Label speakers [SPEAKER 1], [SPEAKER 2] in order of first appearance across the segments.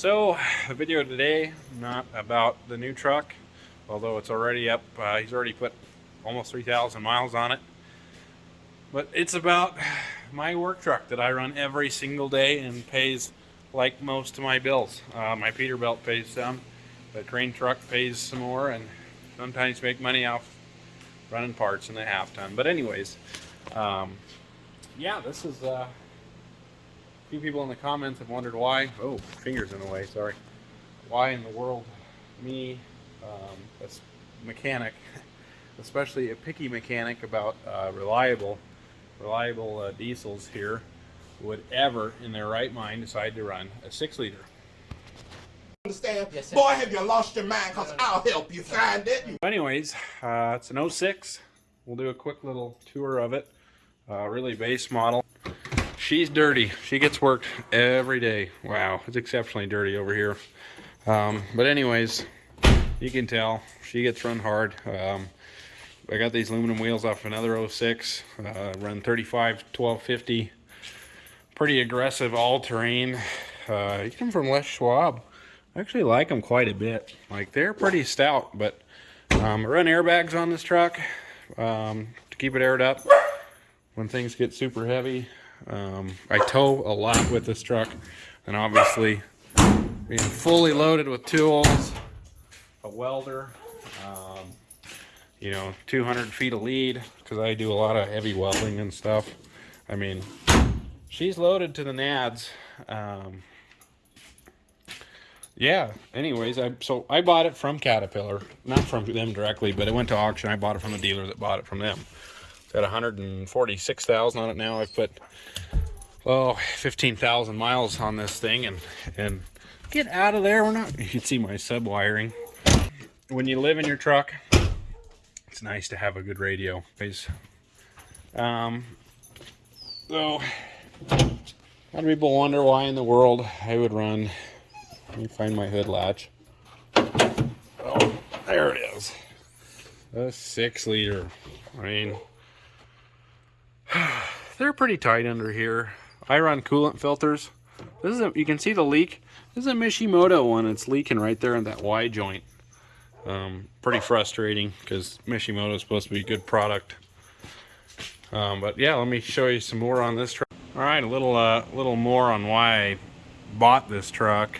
[SPEAKER 1] So, the video today, not about the new truck, although it's already up, he's already put almost 3,000 miles on it. But it's about my work truck that I run every single day and pays like most of my bills. My Peterbilt pays some, the crane truck pays some more, and sometimes make money off running parts in the half ton. But anyways, yeah, this is a few people in the comments have wondered why. Oh, fingers in the way, sorry. Why in the world me, a mechanic, especially a picky mechanic about reliable diesels here, would ever in their right mind decide to run a 6-liter.
[SPEAKER 2] Understand? Yes, boy, have you lost your mind? Because I'll help you find it.
[SPEAKER 1] Anyways, it's an 06. We'll do a quick little tour of it. Really base model. She's dirty. She gets worked every day. Wow, it's exceptionally dirty over here. But anyways, you can tell she gets run hard. I got these aluminum wheels off another 06. Run 35 1250. Pretty aggressive all-terrain. You come from Les Schwab. I actually like them quite a bit. Like, they're pretty stout, but I run airbags on this truck to keep it aired up when things get super heavy. I tow a lot with this truck, and obviously being fully loaded with tools, a welder, you know, 200 feet of lead, because I do a lot of heavy welding and stuff. I mean, she's loaded to the nads. Yeah, anyways, so I bought it from Caterpillar, not from them directly, but it went to auction. I bought it from the dealer that bought it from them. It's got 146,000 on it now. I've put 15,000 miles on this thing, and get out of there. We're not. You can see my sub wiring. When you live in your truck, it's nice to have a good radio. So a lot of people wonder why in the world I would run. Let me find my hood latch. Oh, there it is. A 6-liter. I mean, they're pretty tight under here. I run coolant filters. This is you can see the leak. This is a Mishimoto one. It's leaking right there in that Y joint. Pretty frustrating because Mishimoto is supposed to be a good product. But yeah, let me show you some more on this truck. All right, a little more on why I bought this truck.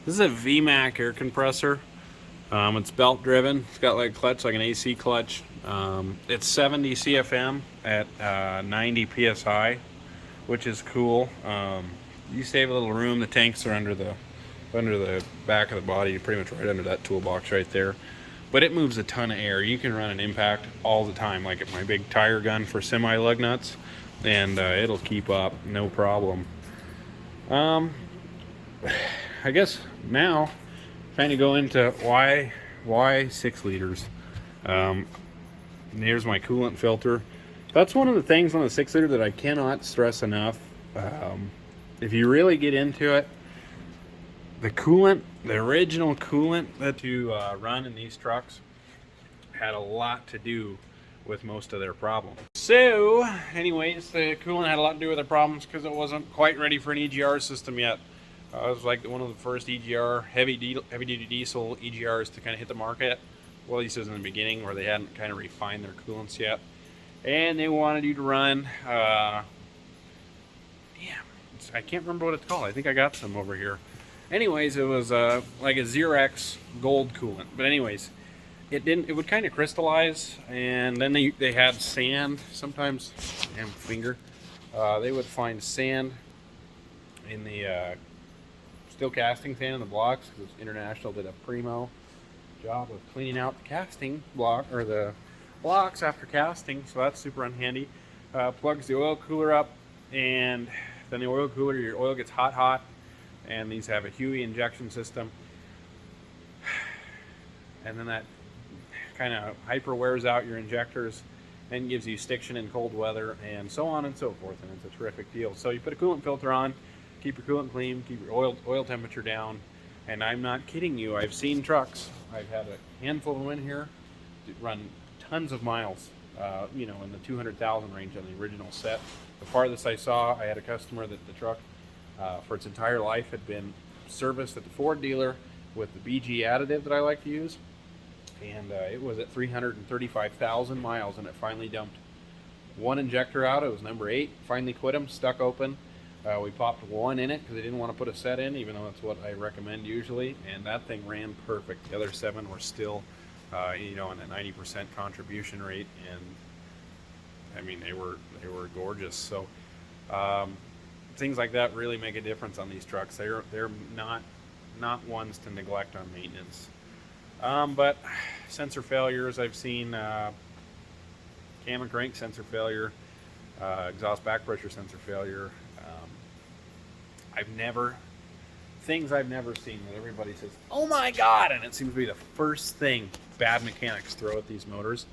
[SPEAKER 1] This is a VMAC air compressor. It's belt driven. It's got like a clutch, like an AC clutch. It's 70 CFM at 90 PSI, which is cool. You save a little room. The tanks are under the back of the body, pretty much right under that toolbox right there. But it moves a ton of air. You can run an impact all the time, like at my big tire gun for semi lug nuts, and it'll keep up, no problem. I guess now, trying to go into why 6 liters. Here's my coolant filter. That's one of the things on the 6-liter that I cannot stress enough. If you really get into it, the coolant, the original coolant that you run in these trucks had a lot to do with most of their problems. So, anyways, the coolant had a lot to do with their problems because it wasn't quite ready for an EGR system yet. It was like one of the first EGR, heavy-duty diesel EGRs to kind of hit the market. Well, at least it was in the beginning where they hadn't kind of refined their coolants yet. And they wanted you to run, I can't remember what it's called. I think I got some over here. Anyways, it was like a Xerox gold coolant. But anyways, it would kind of crystallize, and then they had sand. Sometimes, damn finger, they would find sand in the steel casting sand in the blocks, because International did a primo job of cleaning out the casting block, or the blocks after casting, so that's super unhandy. Plugs the oil cooler up, and then the oil cooler, your oil gets hot, and these have a HUE injection system, and then that kind of hyper wears out your injectors and gives you stiction in cold weather, and so on and so forth, and it's a terrific deal. So you put a coolant filter on, keep your coolant clean, keep your oil temperature down, and I'm not kidding you. I've seen trucks. I've had a handful of them in here run tons of miles, you know, in the 200,000 range on the original set. The farthest I saw, I had a customer that the truck for its entire life had been serviced at the Ford dealer with the BG additive that I like to use, and it was at 335,000 miles, and it finally dumped one injector out. It was number 8. Finally quit them, stuck open. We popped one in it because I didn't want to put a set in, even though that's what I recommend usually, and that thing ran perfect. The other 7 were still, you know, in a 90% contribution rate, and I mean they were gorgeous. So things like that really make a difference on these trucks. They're not ones to neglect on maintenance. But sensor failures, I've seen cam and crank sensor failure, exhaust back pressure sensor failure. I've never seen that everybody says, "Oh my God!" and it seems to be the first thing bad mechanics throw at these motors.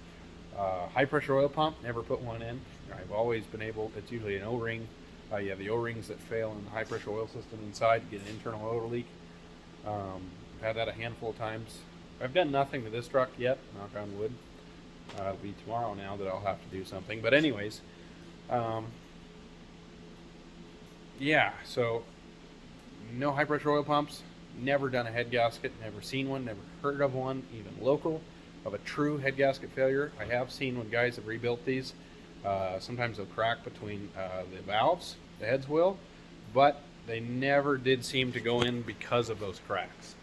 [SPEAKER 1] High pressure oil pump, never put one in. I've always been able. It's usually an O-ring. You have the O-rings that fail in the high pressure oil system inside. You get an internal oil leak. I've had that a handful of times. I've done nothing to this truck yet. Knock on wood. It'll be tomorrow now that I'll have to do something. But anyways, yeah. So. No high pressure oil pumps, never done a head gasket, never seen one, never heard of one, even local, of a true head gasket failure. I have seen when guys have rebuilt these, sometimes they'll crack between the valves, the heads will, but they never did seem to go in because of those cracks.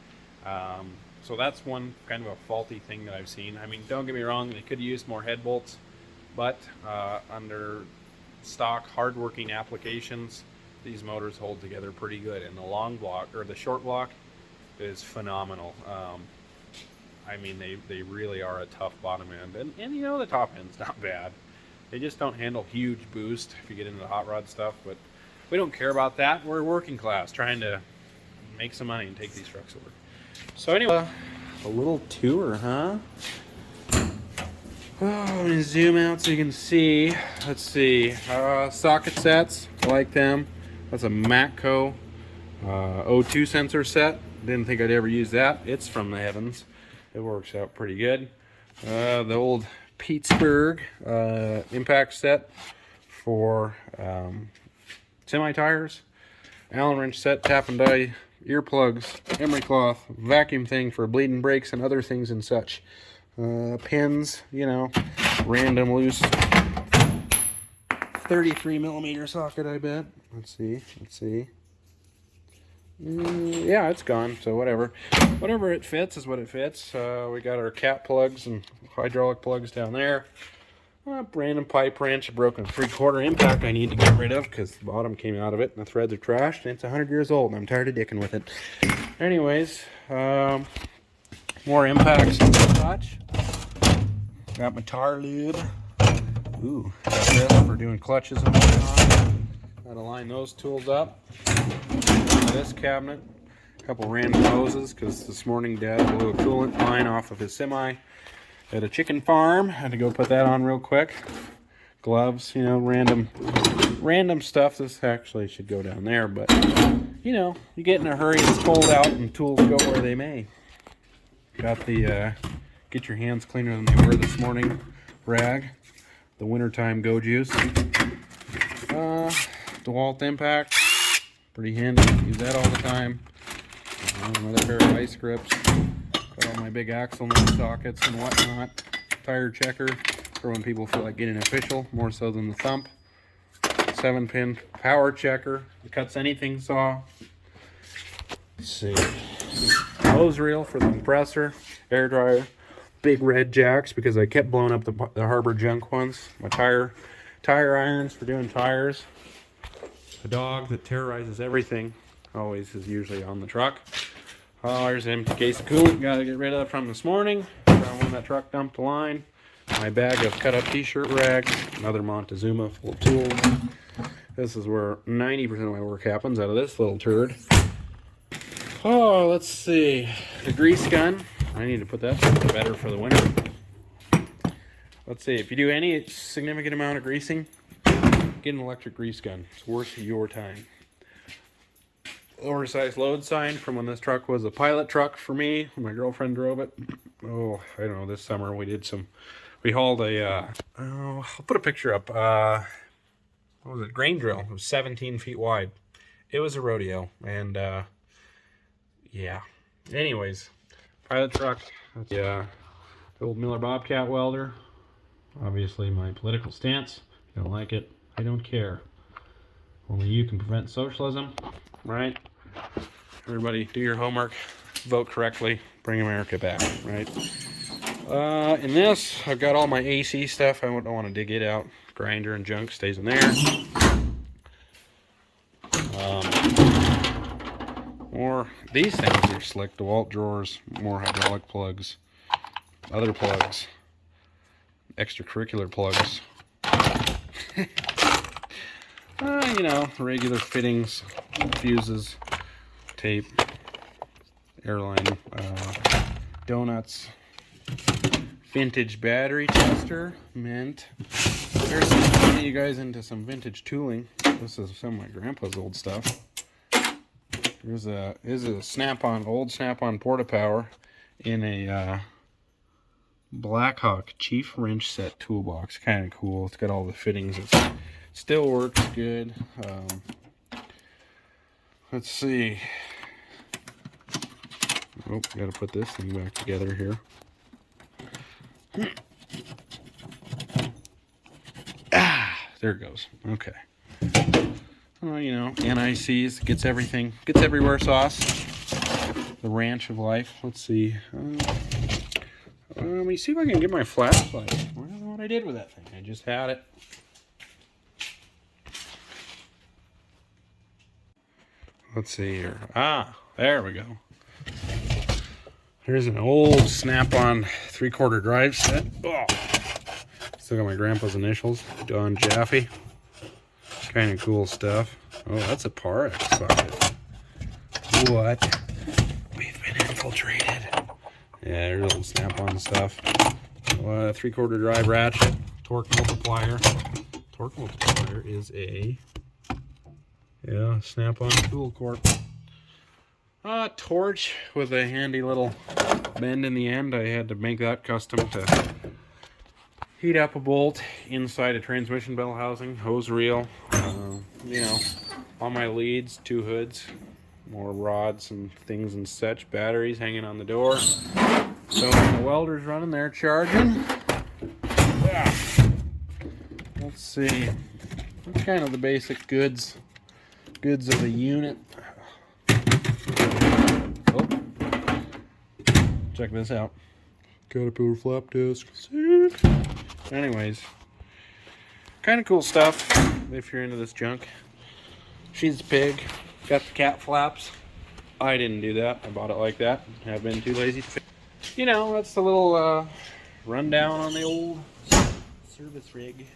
[SPEAKER 1] So that's one kind of a faulty thing that I've seen. I mean, don't get me wrong, they could use more head bolts, but under stock, hard-working applications, these motors hold together pretty good, and the long block or the short block is phenomenal. I mean, they really are a tough bottom end, and you know, the top end's not bad. They just don't handle huge boost if you get into the hot rod stuff, but we don't care about that. We're working class trying to make some money and take these trucks over. So anyway, a little tour, huh? Oh, I'm gonna zoom out so you can see. Let's see, socket sets, I like them. That's a Matco O2 sensor set. Didn't think I'd ever use that. It's from the heavens. It works out pretty good. The old Pittsburgh impact set for semi-tires. Allen wrench set, tap and die, earplugs, emery cloth, vacuum thing for bleeding brakes and other things and such. Pins, you know, random loose 33 millimeter socket, I bet. Let's see. Yeah, it's gone, so whatever it fits is what it fits. We got our cat plugs and hydraulic plugs down there. Random pipe wrench, a broken 3/4 impact I need to get rid of because the bottom came out of it and the threads are trashed, and it's 100 years old and I'm tired of dicking with it. Anyways, more impacts and such. Got my tar lube. Ooh, got this for doing clutches and whatnot. Gotta line those tools up. This cabinet, a couple random hoses because this morning Dad blew a coolant line off of his semi at a chicken farm. Had to go put that on real quick. Gloves, you know, random stuff. This actually should go down there, but you know, you get in a hurry, it's cold out, and tools go where they may. Got the get your hands cleaner than they were this morning rag. The wintertime Go Juice. DeWalt impact. Pretty handy. Use that all the time. Another pair of ice grips. Got all my big axle nut sockets and whatnot. Tire checker for when people feel like getting official, more so than the thump. 7-pin power checker. It cuts anything saw. Let's see. Hose reel for the compressor. Air dryer. Big red jacks because I kept blowing up the Harbor junk ones. My tire irons for doing tires. A dog that terrorizes everything always is usually on the truck. There's an empty case of coolant. Got to get rid of from this morning from when that truck dumped the line. My bag of cut up t-shirt rags. Another Montezuma full of tools. This is where 90% of my work happens, out of this little turd. Oh, let's see. The grease gun. I need to put that better for the winter. Let's see, if you do any significant amount of greasing, get an electric grease gun. It's worth your time. Oversized load sign from when this truck was a pilot truck for me. My girlfriend drove it. Oh, I don't know, this summer we hauled a, I'll put a picture up. What was it? Grain drill. It was 17 feet wide. It was a rodeo, and Yeah. Anyways, pilot truck. Yeah. Old Miller Bobcat welder. Obviously my political stance. If you don't like it, I don't care. Only you can prevent socialism, right? Everybody do your homework, vote correctly, bring America back, right? In this, I've got all my AC stuff. I don't want to dig it out. Grinder and junk stays in there. More, these things are slick. DeWalt drawers, more hydraulic plugs, other plugs, extracurricular plugs. You know, regular fittings, fuses, tape, airline, donuts, vintage battery tester, mint. There's some of you guys into some vintage tooling. This is some of my grandpa's old stuff. There's a snap-on, old snap-on porta-power in a Blackhawk Chief wrench set toolbox. Kind of cool. It's got all the fittings. It still works good. Let's see. Oh, gotta put this thing back together here. Ah, there it goes. Okay. You know, NICs, gets everything, gets everywhere sauce. The ranch of life. Let's see. Let me see if I can get my flashlight. I don't know what I did with that thing. I just had it. Let's see here. Ah, there we go. Here's an old snap-on 3/4 drive set. Oh, still got my grandpa's initials, Don Jaffe. Kind of cool stuff. Oh, that's a Parex socket. What? We've been infiltrated. Yeah, there's old snap-on stuff. 3/4 drive ratchet, torque multiplier. Torque multiplier is a snap-on tool cork. Torch with a handy little bend in the end. I had to make that custom to heat up a bolt inside a transmission bell housing, hose reel, you know, on my leads, 2 hoods, more rods and things and such, batteries hanging on the door. So when the welder's running there charging, let's see, that's kind of the basic goods of the unit. Oh, check this out. Caterpillar flap disc. Anyways, kind of cool stuff if you're into this junk. She's a pig. Got the cat flaps. I didn't do that. I bought it like that. I've been too lazy to fix. You know, that's the little rundown on the old service rig.